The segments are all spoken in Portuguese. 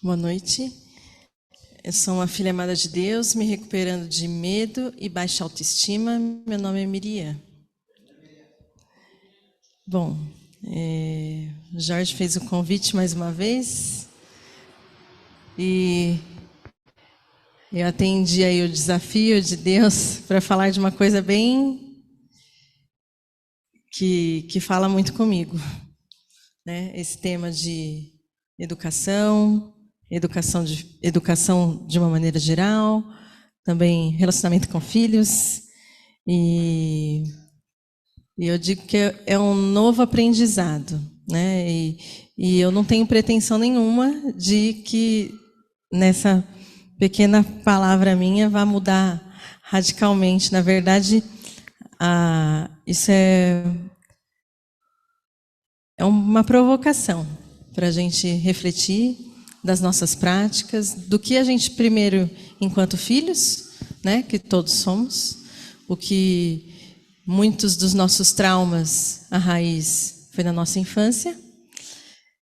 Boa noite. Eu sou uma filha amada de Deus, me recuperando de medo e baixa autoestima. Meu nome é Miriam. Bom, o Jorge fez o convite mais uma vez e eu atendi aí o desafio de Deus para falar de uma coisa bem que fala muito comigo, né? Esse tema de educação de uma maneira geral, também relacionamento com filhos, e eu digo que é um novo aprendizado, né? E eu não tenho pretensão nenhuma de que nessa pequena palavra minha vá mudar radicalmente. Na verdade, isso é uma provocação para a gente refletir das nossas práticas, do que a gente primeiro, enquanto filhos, né, que todos somos, o que muitos dos nossos traumas, a raiz foi na nossa infância,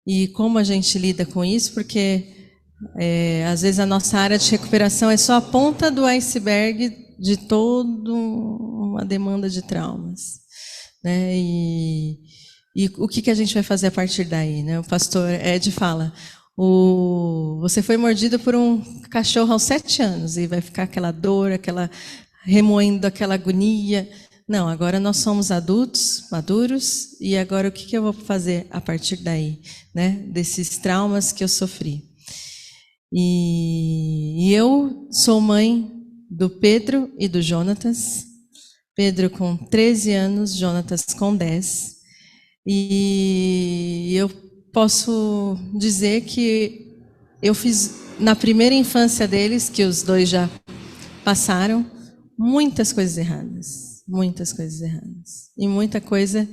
e como a gente lida com isso, porque às vezes a nossa área de recuperação é só a ponta do iceberg de toda uma demanda de traumas, né? E o que a gente vai fazer a partir daí, né? O pastor Ed fala: você foi mordido por um cachorro aos 7 anos e vai ficar aquela dor, remoendo aquela agonia. Não, agora nós somos adultos, maduros, e agora o que eu vou fazer a partir daí, né? Desses traumas que eu sofri. E eu sou mãe do Pedro e do Jonatas. Pedro com 13 anos, Jonatas com 10. E eu posso dizer que eu fiz, na primeira infância deles, que os dois já passaram, muitas coisas erradas. Muitas coisas erradas. E muita coisa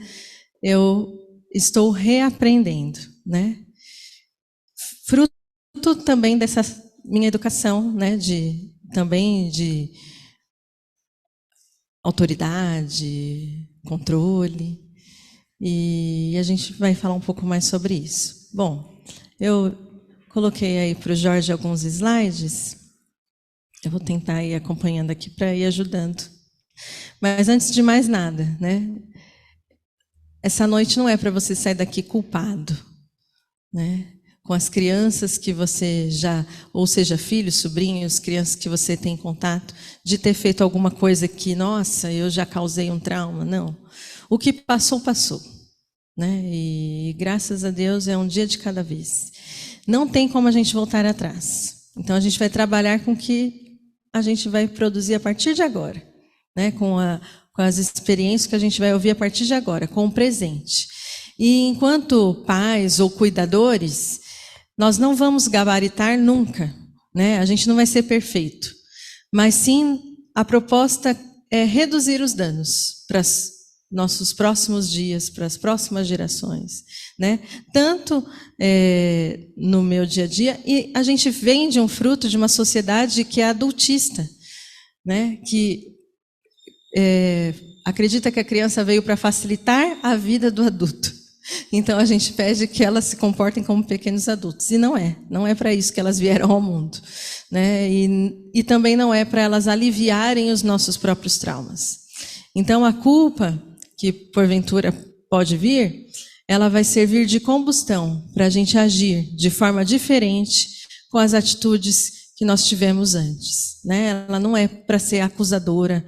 eu estou reaprendendo, né? Fruto também dessa minha educação, né? Também de autoridade, controle. E a gente vai falar um pouco mais sobre isso. Bom, eu coloquei aí para o Jorge alguns slides. Eu vou tentar ir acompanhando aqui para ir ajudando. Mas antes de mais nada, né? Essa noite não é para você sair daqui culpado, né? Com as crianças que você já, ou seja, filhos, sobrinhos, crianças que você tem contato, de ter feito alguma coisa que, nossa, eu já causei um trauma. Não. O que passou, passou, né? E graças a Deus é um dia de cada vez. Não tem como a gente voltar atrás. Então a gente vai trabalhar com o que a gente vai produzir a partir de agora, né? Com as experiências que a gente vai ouvir a partir de agora, com o presente. E enquanto pais ou cuidadores, nós não vamos gabaritar nunca, né? A gente não vai ser perfeito. Mas sim, a proposta é reduzir os danos para os nossos próximos dias, para as próximas gerações, né? Tanto no meu dia a dia, e a gente vem de um fruto de uma sociedade que é adultista, né? Que acredita que a criança veio para facilitar a vida do adulto. Então a gente pede que elas se comportem como pequenos adultos. E não é para isso que elas vieram ao mundo, né? E também não é para elas aliviarem os nossos próprios traumas. Então a culpa, que porventura pode vir, ela vai servir de combustão para a gente agir de forma diferente com as atitudes que nós tivemos antes, né? Ela não é para ser acusadora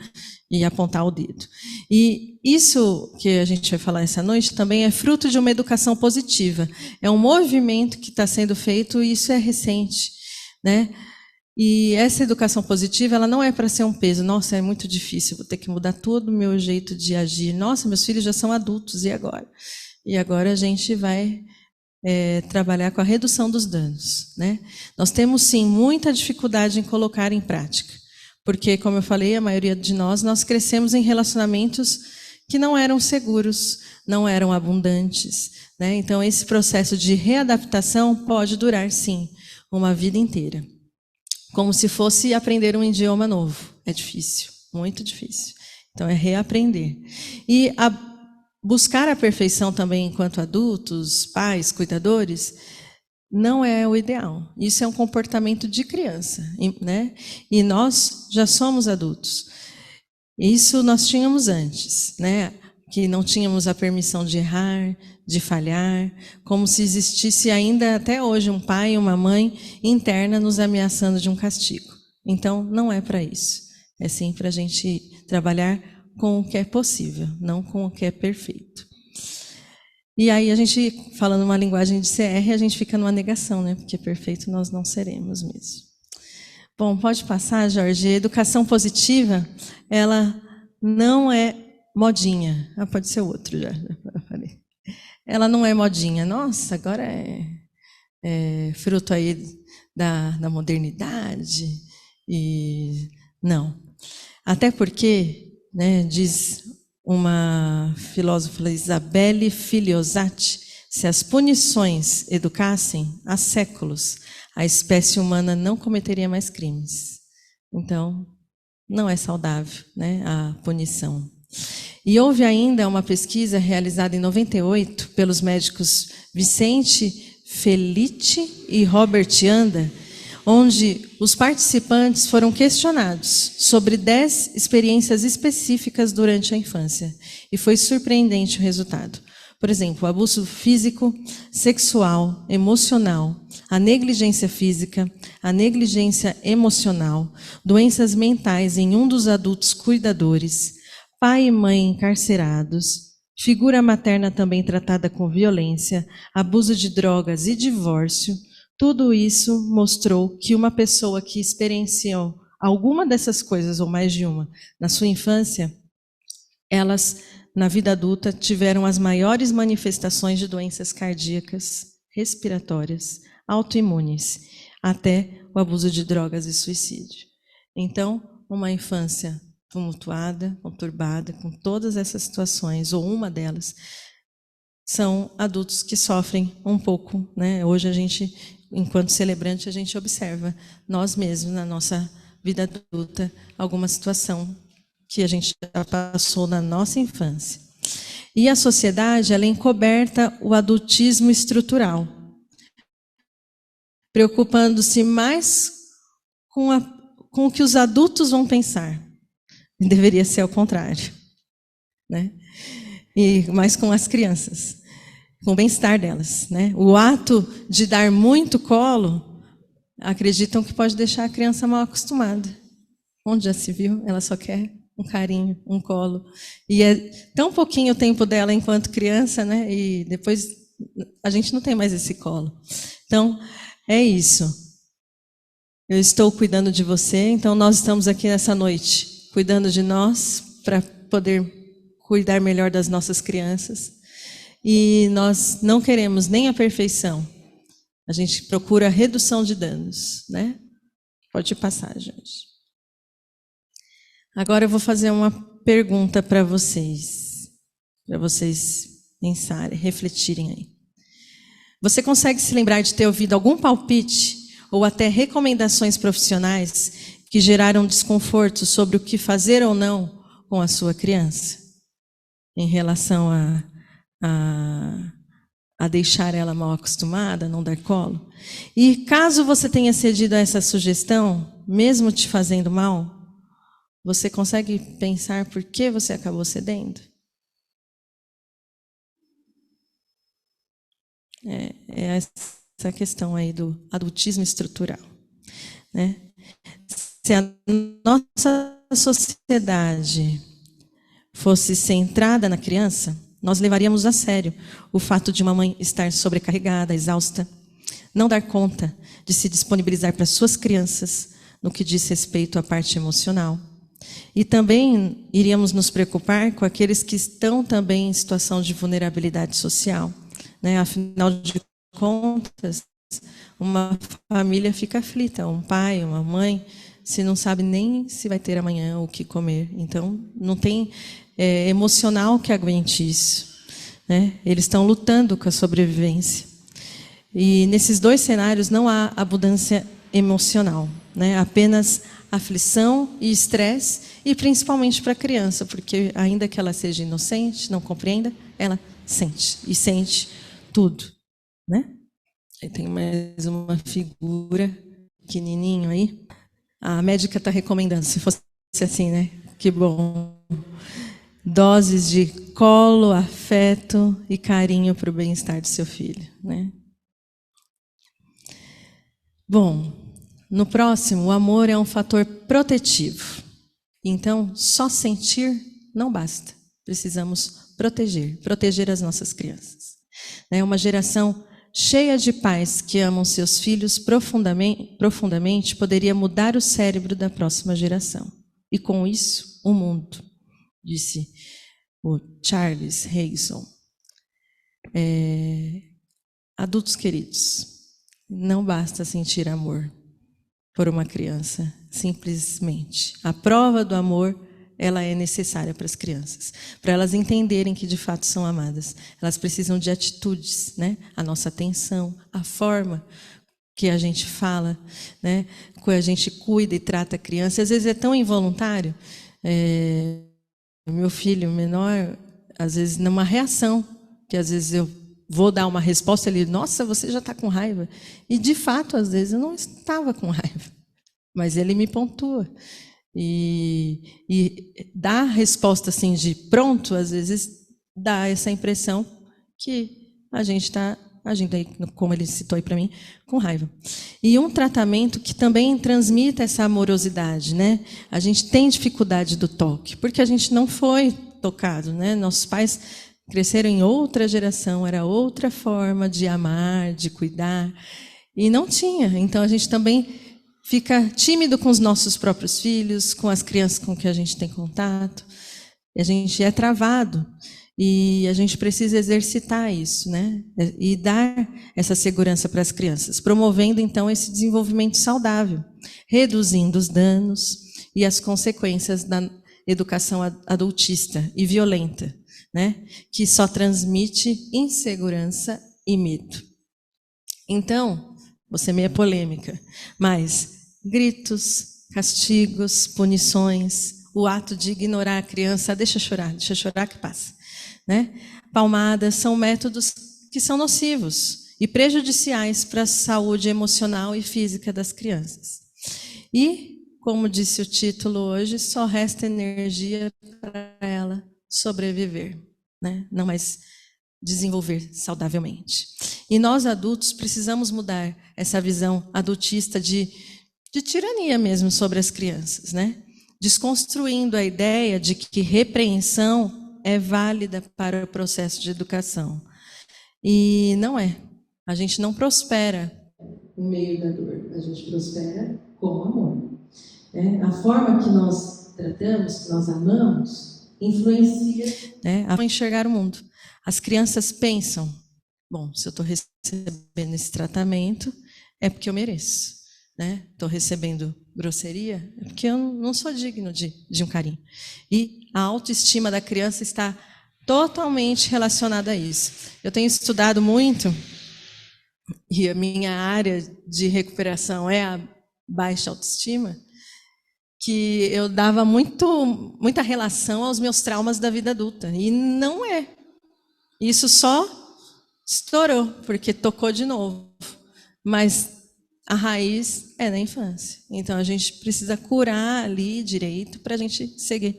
e apontar o dedo. E isso que a gente vai falar essa noite também é fruto de uma educação positiva. É um movimento que está sendo feito e isso é recente, né? E essa educação positiva, ela não é para ser um peso. Nossa, é muito difícil, vou ter que mudar todo o meu jeito de agir. Nossa, meus filhos já são adultos, e agora? E agora a gente vai trabalhar com a redução dos danos, né? Nós temos, sim, muita dificuldade em colocar em prática. Porque, como eu falei, a maioria de nós crescemos em relacionamentos que não eram seguros, não eram abundantes, né? Então, esse processo de readaptação pode durar, sim, uma vida inteira. Como se fosse aprender um idioma novo. É difícil, muito difícil. Então, é reaprender. E buscar a perfeição também enquanto adultos, pais, cuidadores, não é o ideal. Isso é um comportamento de criança, né? E nós já somos adultos. Isso nós tínhamos antes, né? Que não tínhamos a permissão de errar, de falhar, como se existisse ainda até hoje um pai e uma mãe interna nos ameaçando de um castigo. Então, não é para isso. É sim para a gente trabalhar com o que é possível, não com o que é perfeito. E aí a gente, falando uma linguagem de CR, a gente fica numa negação, né? Porque perfeito nós não seremos mesmo. Bom, pode passar, Jorge. A educação positiva, ela não é modinha. Ah, pode ser outro, já falei. Ela não é modinha. Nossa, agora é fruto aí da modernidade. E não. Até porque, né, diz uma filósofa, Isabelle Filiosati, se as punições educassem há séculos, a espécie humana não cometeria mais crimes. Então, não é saudável, né, a punição. E houve ainda uma pesquisa realizada em 98 pelos médicos Vicente Felitti e Robert Anda, onde os participantes foram questionados sobre 10 experiências específicas durante a infância. E foi surpreendente o resultado. Por exemplo, o abuso físico, sexual, emocional, a negligência física, a negligência emocional, doenças mentais em um dos adultos cuidadores, pai e mãe encarcerados, figura materna também tratada com violência, abuso de drogas e divórcio. Tudo isso mostrou que uma pessoa que experienciou alguma dessas coisas, ou mais de uma, na sua infância, elas, na vida adulta, tiveram as maiores manifestações de doenças cardíacas, respiratórias, autoimunes, até o abuso de drogas e suicídio. Então, uma infância tumultuada, conturbada, com todas essas situações, ou uma delas, são adultos que sofrem um pouco, né? Hoje a gente, enquanto celebrante, a gente observa nós mesmos, na nossa vida adulta, alguma situação que a gente já passou na nossa infância. E a sociedade, ela encoberta o adultismo estrutural, preocupando-se mais com o que os adultos vão pensar. Deveria ser ao contrário, né? E mais com as crianças, com o bem-estar delas, né? O ato de dar muito colo, acreditam que pode deixar a criança mal acostumada. Onde já se viu? Ela só quer um carinho, um colo. E é tão pouquinho o tempo dela enquanto criança, né? E depois a gente não tem mais esse colo. Então, é isso. Eu estou cuidando de você, então nós estamos aqui nessa noite cuidando de nós para poder cuidar melhor das nossas crianças. E nós não queremos nem a perfeição. A gente procura a redução de danos, né? Pode passar, gente. Agora eu vou fazer uma pergunta para vocês pensarem, refletirem aí. Você consegue se lembrar de ter ouvido algum palpite ou até recomendações profissionais que geraram desconforto sobre o que fazer ou não com a sua criança, em relação a deixar ela mal acostumada, não dar colo? E caso você tenha cedido a essa sugestão, mesmo te fazendo mal, você consegue pensar por que você acabou cedendo? É essa questão aí do adultismo estrutural, né? Se a nossa sociedade fosse centrada na criança, nós levaríamos a sério o fato de uma mãe estar sobrecarregada, exausta, não dar conta de se disponibilizar para suas crianças no que diz respeito à parte emocional. E também iríamos nos preocupar com aqueles que estão também em situação de vulnerabilidade social, né? Afinal de contas, uma família fica aflita, um pai, uma mãe, se não sabe nem se vai ter amanhã o que comer. Então, não tem emocional que aguente isso, né? Eles estão lutando com a sobrevivência. E nesses dois cenários não há abundância emocional, né? Apenas aflição e estresse, e principalmente para a criança, porque ainda que ela seja inocente, não compreenda, ela sente, e sente tudo, né? Aí tem mais uma figura pequenininho aí. A médica está recomendando, se fosse assim, né? Que bom. Doses de colo, afeto e carinho para o bem-estar do seu filho, né? Bom, no próximo, o amor é um fator protetivo. Então, só sentir não basta. Precisamos proteger as nossas crianças. É uma geração cheia de pais que amam seus filhos profundamente poderia mudar o cérebro da próxima geração. E com isso, o mundo, disse o Charles Higson. Adultos queridos, não basta sentir amor por uma criança, simplesmente. A prova do amor, ela é necessária para as crianças, para elas entenderem que de fato são amadas. Elas precisam de atitudes, né? A nossa atenção, a forma que a gente fala, né? Que a gente cuida e trata a criança. Às vezes é tão involuntário. Meu filho menor, às vezes numa reação, que às vezes eu vou dar uma resposta, ele, nossa, você já está com raiva. E de fato, às vezes eu não estava com raiva, mas ele me pontua. E dar resposta assim de pronto, às vezes dá essa impressão que a gente está agindo aí, como ele citou aí para mim, com raiva. E um tratamento que também transmita essa amorosidade, né? A gente tem dificuldade do toque, porque a gente não foi tocado, né? Nossos pais cresceram em outra geração, era outra forma de amar, de cuidar, e não tinha. Então a gente também fica tímido com os nossos próprios filhos, com as crianças com que a gente tem contato, e a gente é travado. E a gente precisa exercitar isso, né? E dar essa segurança para as crianças, promovendo então esse desenvolvimento saudável, reduzindo os danos e as consequências da educação adultista e violenta, né? Que só transmite insegurança e medo. Então, vou ser meio polêmica, mas gritos, castigos, punições, o ato de ignorar a criança, deixa chorar que passa. Né? Palmadas são métodos que são nocivos e prejudiciais para a saúde emocional e física das crianças. E, como disse o título hoje, só resta energia para ela sobreviver, né? Não mais desenvolver saudavelmente. E nós adultos precisamos mudar essa visão adultista de tirania mesmo sobre as crianças, né? Desconstruindo a ideia de que repreensão é válida para o processo de educação. E não é. A gente não prospera no meio da dor, a gente prospera com amor. A forma que nós tratamos, que nós amamos, influencia a enxergar o mundo. As crianças pensam, bom, se eu estou recebendo esse tratamento, é porque eu mereço. Estou recebendo grosseria, é porque eu não sou digno de um carinho. E a autoestima da criança está totalmente relacionada a isso. Eu tenho estudado muito, e a minha área de recuperação é a baixa autoestima, que eu dava muita relação aos meus traumas da vida adulta. E não é. Isso só estourou, porque tocou de novo. Mas a raiz é na infância. Então, a gente precisa curar ali direito para a gente seguir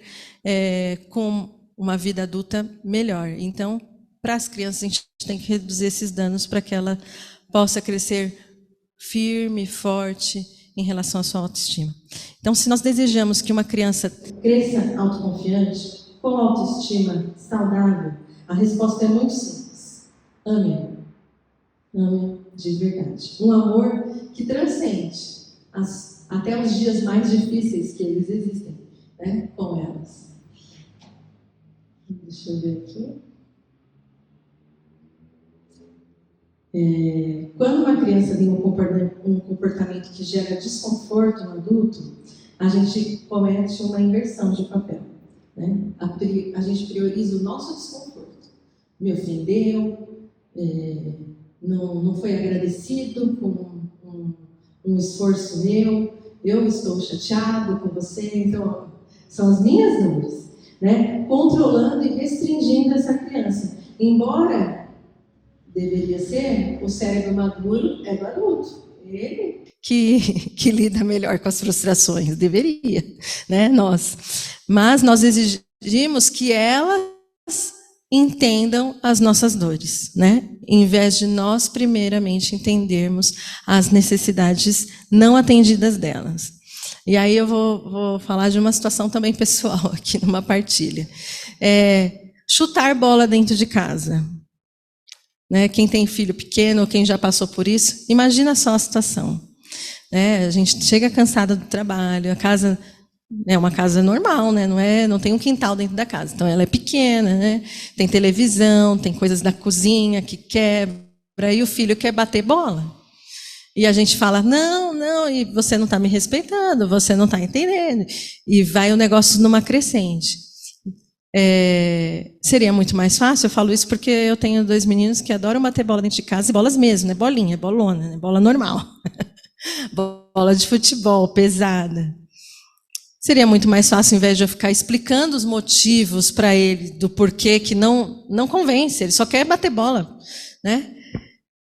com uma vida adulta melhor. Então, para as crianças, a gente tem que reduzir esses danos para que ela possa crescer firme, forte em relação à sua autoestima. Então, se nós desejamos que uma criança cresça autoconfiante, com autoestima saudável, a resposta é muito simples. Ame de verdade. Um amor que transcende até os dias mais difíceis que eles existem, né, com elas. Deixa eu ver aqui. Quando uma criança tem um comportamento que gera desconforto no adulto, a gente comete uma inversão de papel. Né? A gente prioriza o nosso desconforto. Me ofendeu, não foi agradecido com um esforço meu, eu estou chateado com você, então são as minhas dores, né? Controlando e restringindo essa criança. Embora deveria ser, o cérebro maduro é do adulto. Ele que lida melhor com as frustrações, deveria, né? Nós. Mas nós exigimos que elas entendam as nossas dores, né? Em vez de nós primeiramente entendermos as necessidades não atendidas delas. E aí eu vou falar de uma situação também pessoal aqui numa partilha. Chutar bola dentro de casa. Né? Quem tem filho pequeno, ou quem já passou por isso, imagina só a situação. Né? A gente chega cansada do trabalho, a casa é uma casa normal, né? Não tem um quintal dentro da casa, então ela é pequena, né? Tem televisão, tem coisas da cozinha que quebra, e o filho quer bater bola. E a gente fala, não, e você não está me respeitando, você não está entendendo. E vai o negócio numa crescente. Seria muito mais fácil, eu falo isso porque eu tenho 2 meninos que adoram bater bola dentro de casa, e bolas mesmo, né? Bolinha, bolona, né? Bola normal. Bola de futebol, pesada. Seria muito mais fácil, ao invés de eu ficar explicando os motivos para ele, do porquê que não convence, ele só quer bater bola, né?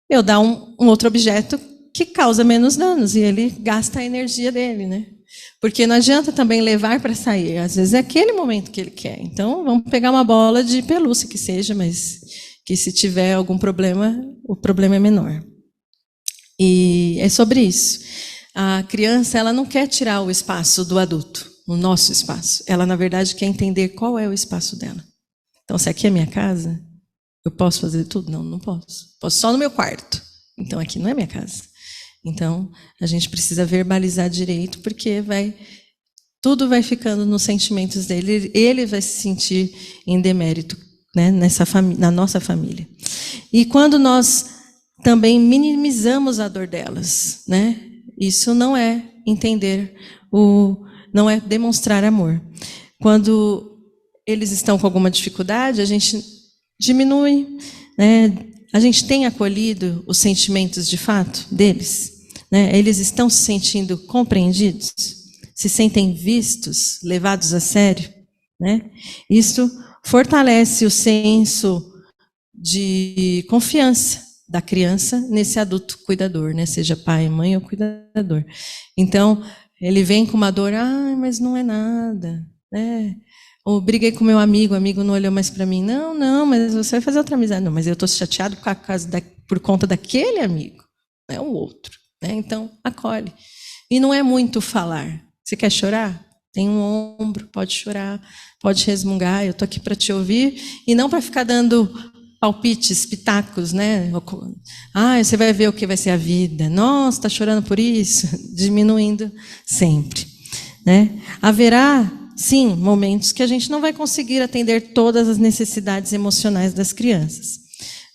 Eu dar um outro objeto que causa menos danos, e ele gasta a energia dele, né? Porque não adianta também levar para sair, às vezes é aquele momento que ele quer. Então, vamos pegar uma bola de pelúcia que seja, mas que se tiver algum problema, o problema é menor. E é sobre isso. A criança, ela não quer tirar o espaço do adulto, o nosso espaço. Ela, na verdade, quer entender qual é o espaço dela. Então, se aqui é minha casa, eu posso fazer tudo? Não posso. Posso só no meu quarto. Então, aqui não é minha casa. Então, a gente precisa verbalizar direito, porque tudo vai ficando nos sentimentos dele. Ele vai se sentir em demérito, né, na nossa família. E quando nós também minimizamos a dor delas, né? Isso não é entender, não é demonstrar amor. Quando eles estão com alguma dificuldade, a gente diminui, né? A gente tem acolhido os sentimentos de fato deles, né? Eles estão se sentindo compreendidos, se sentem vistos, levados a sério, né? Isso fortalece o senso de confiança da criança nesse adulto cuidador, né? Seja pai, mãe ou cuidador. Então, ele vem com uma dor, mas não é nada, né? Ou briguei com meu amigo, o amigo não olhou mais para mim. Não, mas você vai fazer outra amizade. Não, mas eu estou chateado por conta daquele amigo, não é o outro, né? Então, acolhe. E não é muito falar. Você quer chorar? Tem um ombro, pode chorar, pode resmungar, eu estou aqui para te ouvir, e não para ficar dando palpites, pitacos, né? Você vai ver o que vai ser a vida. Nossa, está chorando por isso? Diminuindo sempre, né? Haverá, sim, momentos que a gente não vai conseguir atender todas as necessidades emocionais das crianças.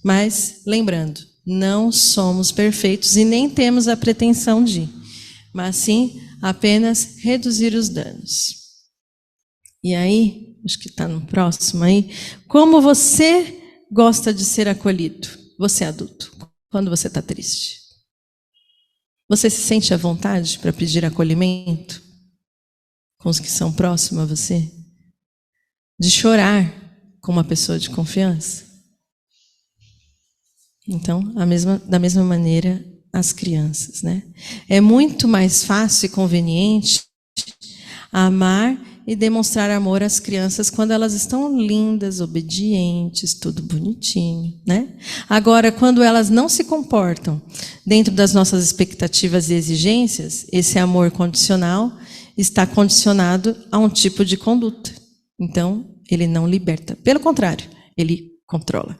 Mas, lembrando, não somos perfeitos e nem temos a pretensão de, mas sim apenas reduzir os danos. E aí, acho que está no próximo aí, como você gosta de ser acolhido, você adulto, quando você está triste? Você se sente à vontade para pedir acolhimento com os que são próximos a você? De chorar com uma pessoa de confiança? Então, da mesma maneira, as crianças, né? É muito mais fácil e conveniente amar e demonstrar amor às crianças quando elas estão lindas, obedientes, tudo bonitinho, né? Agora, quando elas não se comportam dentro das nossas expectativas e exigências, esse amor condicional está condicionado a um tipo de conduta. Então, ele não liberta. Pelo contrário, ele controla,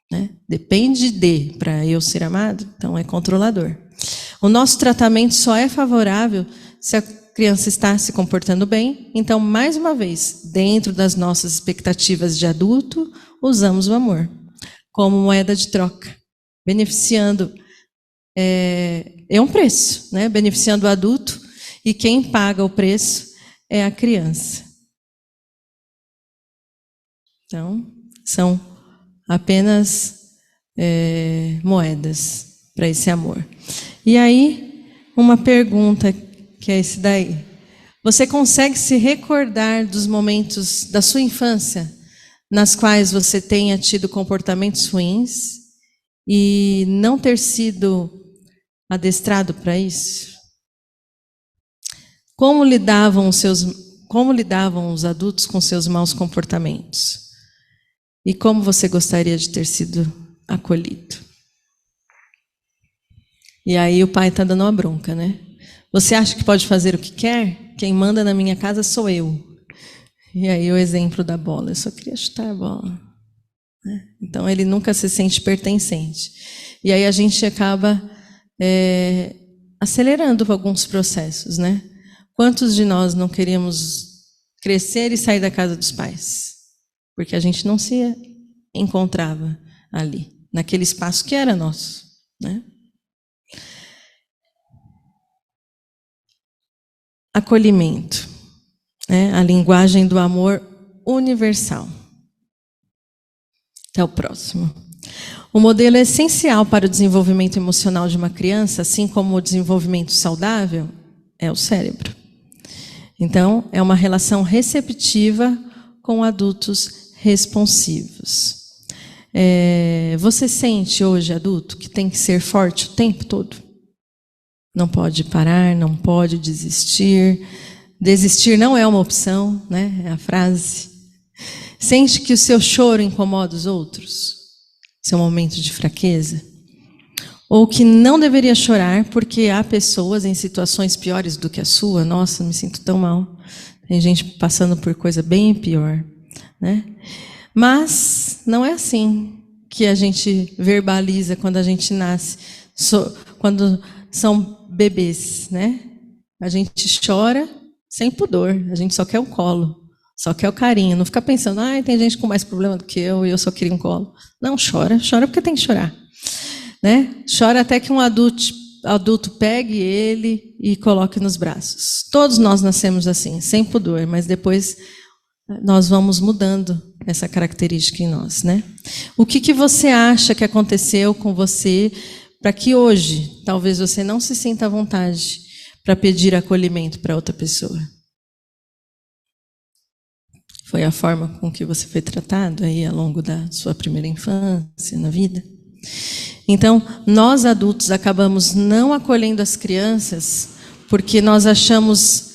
né? Depende para eu ser amado, então é controlador. O nosso tratamento só é favorável se a criança está se comportando bem. Então, mais uma vez, dentro das nossas expectativas de adulto, usamos o amor como moeda de troca, beneficiando, é um preço, né? Beneficiando o adulto, e quem paga o preço é a criança. Então, são apenas moedas para esse amor. E aí, uma pergunta que é esse daí. Você consegue se recordar dos momentos da sua infância nas quais você tenha tido comportamentos ruins e não ter sido adestrado para isso? Como lidavam os adultos com seus maus comportamentos? E como você gostaria de ter sido acolhido? E aí o pai está dando uma bronca, né? Você acha que pode fazer o que quer? Quem manda na minha casa sou eu. E aí o exemplo da bola. Eu só queria chutar a bola. Então ele nunca se sente pertencente. E aí a gente acaba acelerando alguns processos, né? Quantos de nós não queríamos crescer e sair da casa dos pais? Porque a gente não se encontrava ali, naquele espaço que era nosso, né? Acolhimento, né? A linguagem do amor universal. Até o próximo. O modelo essencial para o desenvolvimento emocional de uma criança, assim como o desenvolvimento saudável, é o cérebro. Então, é uma relação receptiva com adultos responsivos. Você sente hoje, adulto, que tem que ser forte o tempo todo? Não pode parar, não pode desistir. Desistir não é uma opção, né? É a frase. Sente que o seu choro incomoda os outros? Seu momento de fraqueza? Ou que não deveria chorar porque há pessoas em situações piores do que a sua? Nossa, me sinto tão mal. Tem gente passando por coisa bem pior, né? Mas não é assim que a gente verbaliza quando a gente nasce, quando são bebês, né? A gente chora sem pudor, a gente só quer um colo, só quer o carinho, não fica pensando, tem gente com mais problema do que eu e eu só queria um colo. Não, chora porque tem que chorar, né? Chora até que um adulto pegue ele e coloque nos braços. Todos nós nascemos assim, sem pudor, mas depois nós vamos mudando essa característica em nós, né? O que você acha que aconteceu com você para que hoje, talvez você não se sinta à vontade para pedir acolhimento para outra pessoa? Foi a forma com que você foi tratado aí ao longo da sua primeira infância, na vida? Então, nós adultos acabamos não acolhendo as crianças porque nós achamos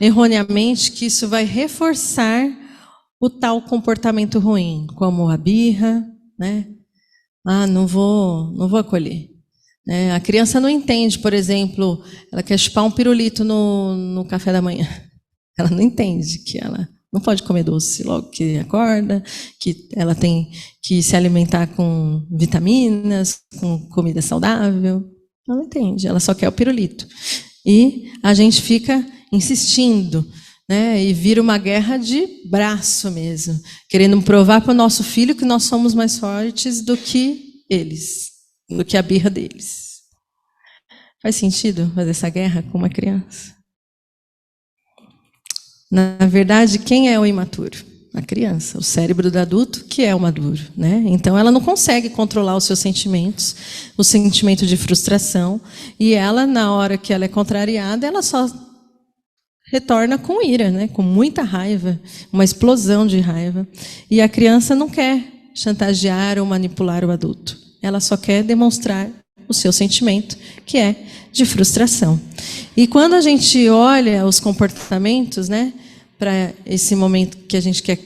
erroneamente que isso vai reforçar o tal comportamento ruim, como a birra, né? Não vou acolher. A criança não entende, por exemplo, ela quer chupar um pirulito no café da manhã. Ela não entende que ela não pode comer doce logo que acorda, que ela tem que se alimentar com vitaminas, com comida saudável. Ela não entende, ela só quer o pirulito. E a gente fica insistindo, né? E vira uma guerra de braço mesmo, querendo provar para o nosso filho que nós somos mais fortes do que eles, do que a birra deles. Faz sentido fazer essa guerra com uma criança? Na verdade, quem é o imaturo? A criança, o cérebro do adulto, que é o maduro, né? Então, ela não consegue controlar os seus sentimentos, o sentimento de frustração, e ela, na hora que ela é contrariada, ela só retorna com ira, né? Com muita raiva, uma explosão de raiva. E a criança não quer chantagear ou manipular o adulto. Ela só quer demonstrar o seu sentimento, que é de frustração. E quando a gente olha os comportamentos, né, para esse momento que a gente quer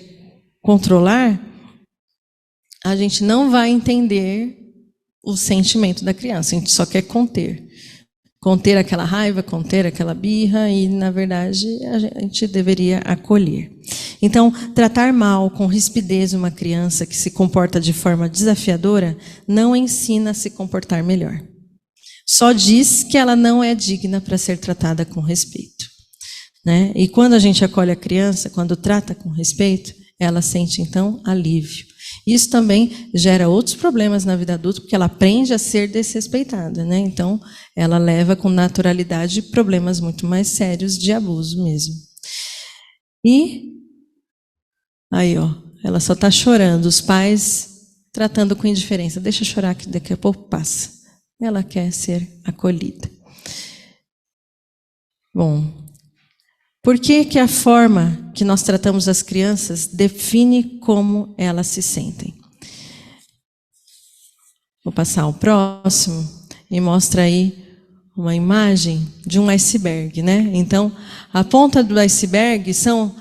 controlar, a gente não vai entender o sentimento da criança, a gente só quer conter. Conter aquela raiva, conter aquela birra, e, na verdade, a gente deveria acolher. Então, tratar mal, com rispidez, uma criança que se comporta de forma desafiadora, não ensina a se comportar melhor. Só diz que ela não é digna para ser tratada com respeito, né? E quando a gente acolhe a criança, quando trata com respeito, ela sente, então, alívio. Isso também gera outros problemas na vida adulta, porque ela aprende a ser desrespeitada, né? Então, ela leva com naturalidade problemas muito mais sérios de abuso mesmo. E aí, ela só está chorando, os pais tratando com indiferença. Deixa eu chorar que daqui a pouco passa. Ela quer ser acolhida. Bom, por que a forma que nós tratamos as crianças define como elas se sentem? Vou passar o próximo e mostra aí uma imagem de um iceberg, né? Então, a ponta do iceberg são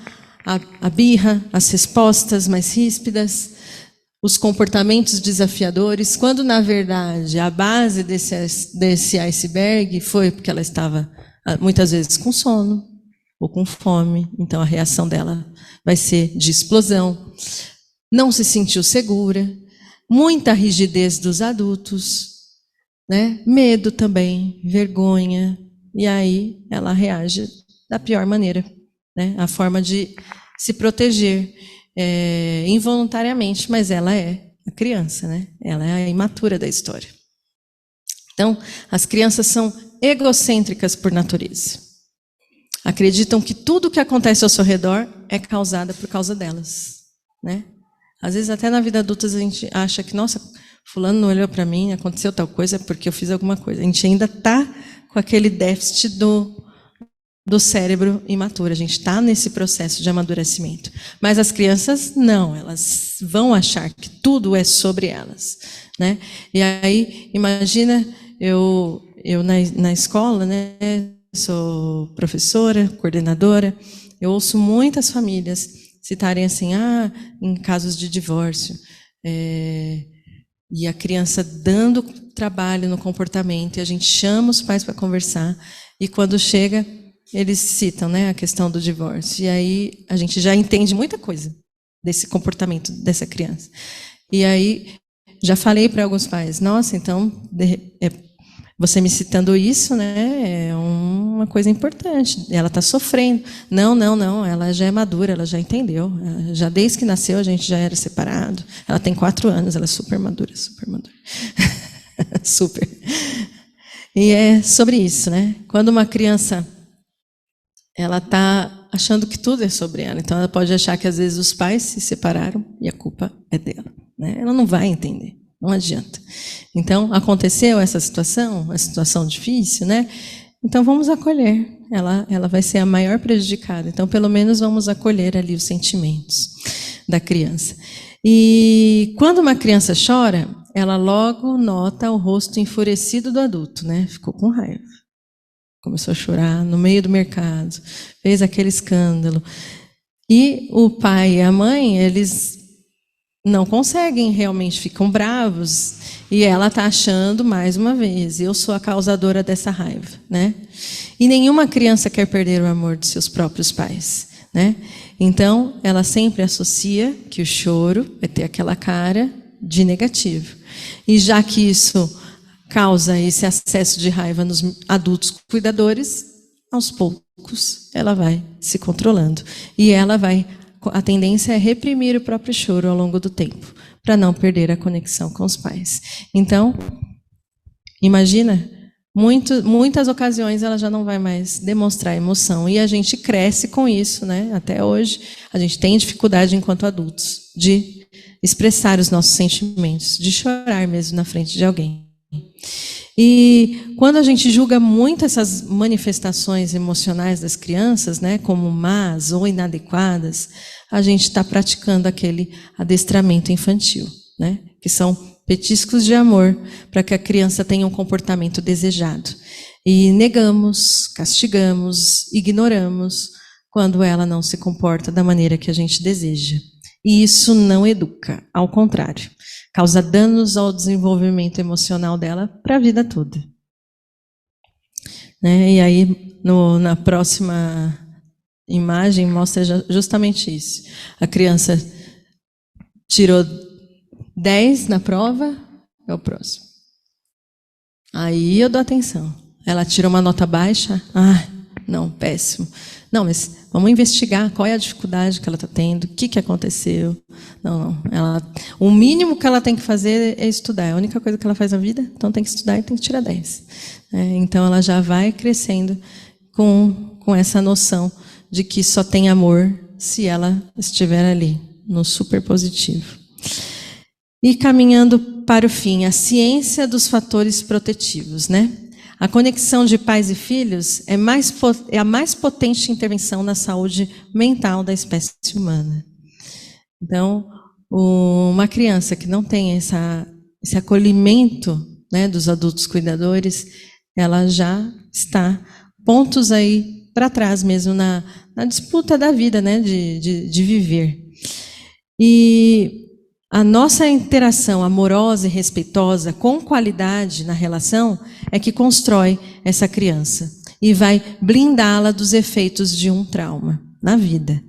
a birra, as respostas mais ríspidas, os comportamentos desafiadores, quando, na verdade, a base desse iceberg foi porque ela estava, muitas vezes, com sono ou com fome. Então, a reação dela vai ser de explosão. Não se sentiu segura, muita rigidez dos adultos, né? Medo também, vergonha, e aí ela reage da pior maneira, né? A forma de se proteger involuntariamente, mas ela é a criança, né? Ela é a imatura da história. Então, as crianças são egocêntricas por natureza. Acreditam que tudo o que acontece ao seu redor é causado por causa delas, né? Às vezes até na vida adulta a gente acha que, nossa, fulano não olhou para mim, aconteceu tal coisa porque eu fiz alguma coisa. A gente ainda está com aquele déficit do cérebro imaturo. A gente está nesse processo de amadurecimento. Mas as crianças, não. Elas vão achar que tudo é sobre elas, né? E aí, imagina, eu na escola, né, sou professora, coordenadora, eu ouço muitas famílias citarem assim, em casos de divórcio, e a criança dando trabalho no comportamento, e a gente chama os pais para conversar, e quando chega, eles citam, né, a questão do divórcio, e aí a gente já entende muita coisa desse comportamento dessa criança. E aí, já falei para alguns pais, nossa, então, você me citando isso, né, é uma coisa importante, ela está sofrendo. Não, ela já é madura, ela já entendeu, já desde que nasceu a gente já era separado, ela tem 4 anos, ela é super madura. Super. E é sobre isso, né, quando uma criança, ela está achando que tudo é sobre ela, então ela pode achar que às vezes os pais se separaram e a culpa é dela, né, ela não vai entender. Não adianta. Então, aconteceu essa situação, uma situação difícil, né? Então, vamos acolher. Ela vai ser a maior prejudicada. Então, pelo menos, vamos acolher ali os sentimentos da criança. E quando uma criança chora, ela logo nota o rosto enfurecido do adulto, né? Ficou com raiva. Começou a chorar no meio do mercado, fez aquele escândalo. E o pai e a mãe, eles não conseguem, realmente ficam bravos, e ela está achando, mais uma vez, eu sou a causadora dessa raiva, né? E nenhuma criança quer perder o amor de seus próprios pais, né? Então, ela sempre associa que o choro vai ter aquela cara de negativo. E já que isso causa esse acesso de raiva nos adultos cuidadores, aos poucos ela vai se controlando. E a tendência é reprimir o próprio choro ao longo do tempo, para não perder a conexão com os pais. Então, imagina, muitas ocasiões ela já não vai mais demonstrar emoção, e a gente cresce com isso, né? Até hoje, a gente tem dificuldade, enquanto adultos, de expressar os nossos sentimentos, de chorar mesmo na frente de alguém. E quando a gente julga muito essas manifestações emocionais das crianças, né, como más ou inadequadas, a gente está praticando aquele adestramento infantil, né, que são petiscos de amor para que a criança tenha um comportamento desejado. E negamos, castigamos, ignoramos quando ela não se comporta da maneira que a gente deseja. E isso não educa, ao contrário, causa danos ao desenvolvimento emocional dela para a vida toda. Né? E aí, na próxima imagem, mostra justamente isso. A criança tirou 10 na prova, é o próximo. Aí eu dou atenção. Ela tirou uma nota baixa, não, péssimo. Não, mas vamos investigar qual é a dificuldade que ela está tendo, o que aconteceu. Não. O mínimo que ela tem que fazer é estudar. É a única coisa que ela faz na vida, então tem que estudar e tem que tirar 10. Então ela já vai crescendo com essa noção de que só tem amor se ela estiver ali, no super positivo. E caminhando para o fim, a ciência dos fatores protetivos, né? A conexão de pais e filhos é a mais potente intervenção na saúde mental da espécie humana. Então, uma criança que não tem esse acolhimento, né, dos adultos cuidadores, ela já está pontos aí para trás mesmo na disputa da vida, né, de viver. E a nossa interação amorosa e respeitosa, com qualidade na relação, é que constrói essa criança e vai blindá-la dos efeitos de um trauma na vida,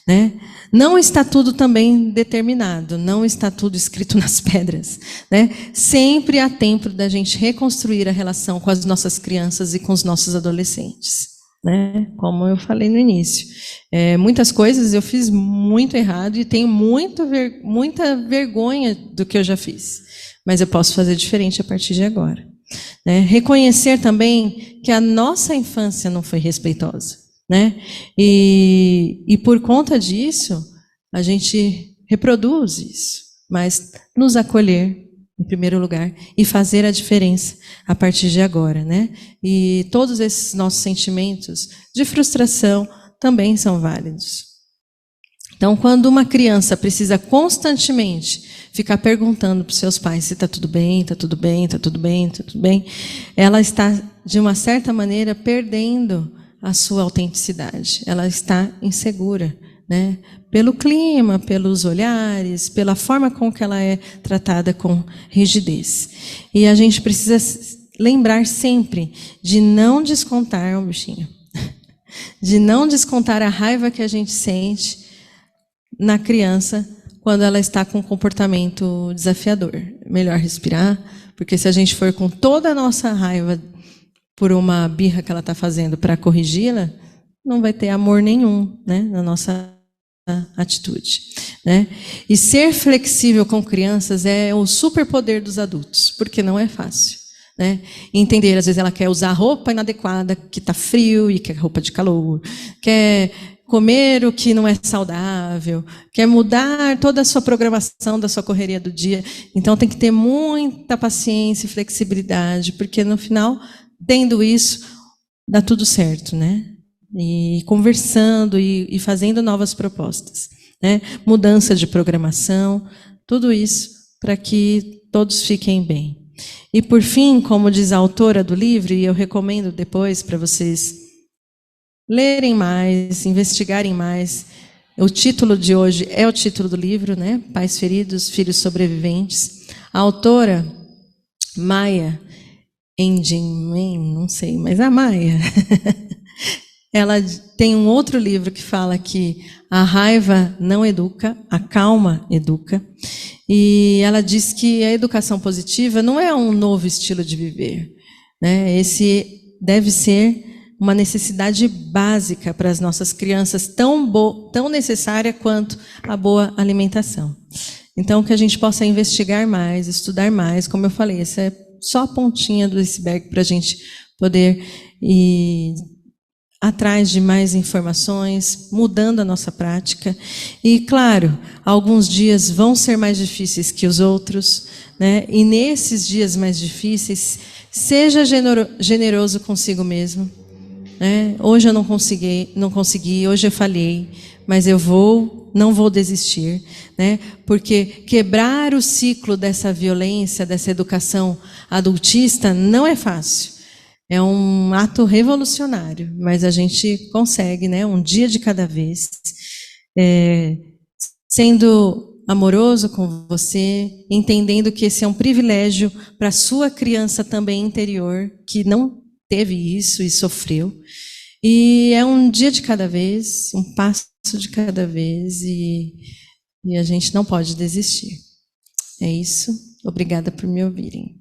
né? Não está tudo também determinado, não está tudo escrito nas pedras, né? Sempre há tempo da gente reconstruir a relação com as nossas crianças e com os nossos adolescentes, né? Como eu falei no início, muitas coisas eu fiz muito errado e tenho muita vergonha do que eu já fiz, mas eu posso fazer diferente a partir de agora, né? Reconhecer também que a nossa infância não foi respeitosa, né? E por conta disso, a gente reproduz isso, mas nos acolher em primeiro lugar e fazer a diferença a partir de agora, né? E todos esses nossos sentimentos de frustração também são válidos. Então, quando uma criança precisa constantemente ficar perguntando para os seus pais se está tudo bem, está tudo bem, está tudo bem, está tudo bem, ela está, de uma certa maneira, perdendo a sua autenticidade. Ela está insegura, né? Pelo clima, pelos olhares, pela forma com que ela é tratada com rigidez. E a gente precisa lembrar sempre de não descontar um bichinho, de não descontar a raiva que a gente sente na criança quando ela está com um comportamento desafiador. Melhor respirar, porque se a gente for com toda a nossa raiva por uma birra que ela está fazendo para corrigi-la, não vai ter amor nenhum, né, na nossa atitude, né? E ser flexível com crianças é o superpoder dos adultos, porque não é fácil, né? Entender, às vezes ela quer usar roupa inadequada, que está frio e quer roupa de calor, quer comer o que não é saudável, quer mudar toda a sua programação da sua correria do dia. Então tem que ter muita paciência e flexibilidade, porque no final, tendo isso, dá tudo certo, né? E conversando e fazendo novas propostas, né? Mudança de programação, tudo isso para que todos fiquem bem. E por fim, como diz a autora do livro, e eu recomendo depois para vocês lerem mais, investigarem mais, o título de hoje é o título do livro, né? Pais Feridos, Filhos Sobreviventes. A autora, Maya Angelman, não sei, mas a Maya, ela tem um outro livro que fala que a raiva não educa, a calma educa. E ela diz que a educação positiva não é um novo estilo de viver, né? Esse deve ser uma necessidade básica para as nossas crianças, tão necessária quanto a boa alimentação. Então, que a gente possa investigar mais, estudar mais, como eu falei, essa é só a pontinha do iceberg para a gente poder ir atrás de mais informações, mudando a nossa prática. E, claro, alguns dias vão ser mais difíceis que os outros, né? E nesses dias mais difíceis, seja generoso consigo mesmo, né? Hoje eu não consegui, hoje eu falhei, mas não vou desistir, né? Porque quebrar o ciclo dessa violência, dessa educação adultista, não é fácil. É um ato revolucionário, mas a gente consegue, né? Um dia de cada vez, sendo amoroso com você, entendendo que esse é um privilégio para a sua criança também interior, que não teve isso e sofreu. E é um dia de cada vez, um passo de cada vez, e a gente não pode desistir. É isso. Obrigada por me ouvirem.